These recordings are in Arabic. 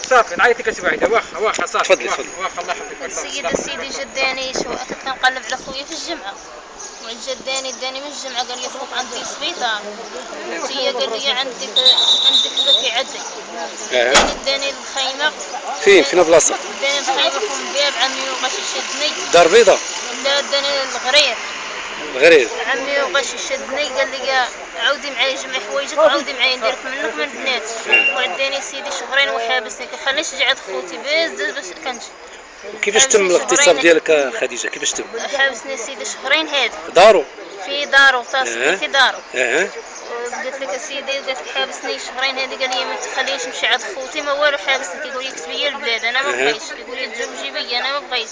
صافي نعيطك اسي وحده واخا صافي. تفضل تفضل. واخا الله يحفظك. سيدي جداني كنت كنقلب على خويا في الجمعه، وعند جداني داني من الجمعه قال لي خوك عندي سبيطار، هي قال لي عندك ذاك يعدي. داني الخيمه. فين بلاصه؟ داني الخيمه فم باب عمي وغاش يشدني. دار بيضاء؟ لا داني الغرير. الغرير. عمي وغاش يشدني قال لي عاودي معايا جمعي حوايجك وعاودي معايا نديرك منك من البنات. وعداني سيدي شهرين وحابسني كيخلينيش نجي عند خوتي باش كنجي. كيفاش تم الاغتصاب ديالك خديجه؟ كيفاش تم؟ حابسني سيدي شهرين هادي. دارو؟ في دارو تصدي في دارو. قلت لك سيدي قالت لك حابسني شهرين هادي، قال لي ما تخلينيش نمشي عند خوتي ما والو حابسني، كيقول لي كتبي لي البلاد انا ما بغيتش، كيقول لي تزوجي بيا انا ما بغيتش.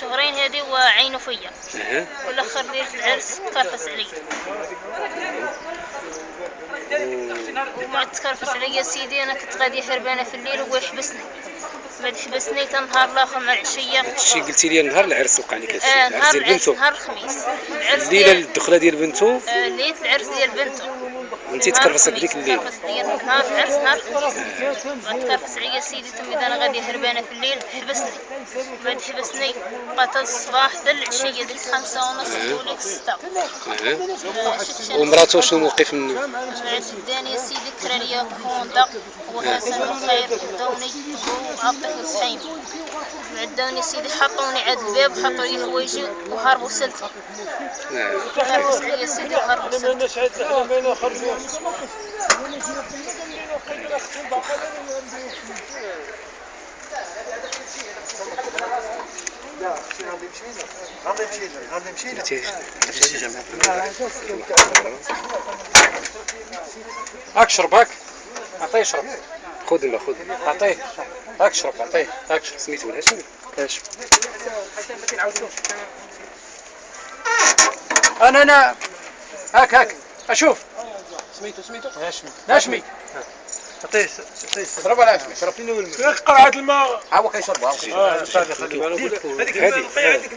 شهرين هادي وعينوا فيا. والاخر ليله العرس كرفس عليا. وما تكرفس عليا سيدي، انا كنت غادي هربانه في الليل وهو يحبسني. بعد حبسني حتى النهار الاخر مع العشيه. هادشي قلتي لي نهار العرس وقع لك هادشي؟ نهار ديال بنتو؟ نهار الخميس. الليله الدخله ديال بنتو؟ ليله العرس ديال بنتو. وانت تكرفس هذيك الليل؟ تكرفس عليا نهار العرس نهار الخميس. بعد تكرفس عليا سيدي تمي انا غادي هربانه في الليل حبسني. بعد حبسني بقات الصباح حتى العشيه ديك 5:30 وليك 6. ومراته شنو موقف منه؟ داني سيدي كرا ليا هوندا وحسن الخير داوني وعطيتني سحيم. داوني سيدي حطوني عند الباب وحطوا لي حوايجي وهربوا سلتي. كرفس عليا سيدي وهربوا سلتي. هاك شرب هاك عطيه شرب. خذ ولا خذ. عطيه هاك شرب عطيه هاك شرب. سميتو هاشم؟ هاشم. انا هاك اشوف سميتو هاشمي. عطيه شرب ولا هاشمي؟ شرب فين هو الماء؟ قرعه الماء. ها هو كيشربوا. ها هو كيشرب. خلي بالو هذيك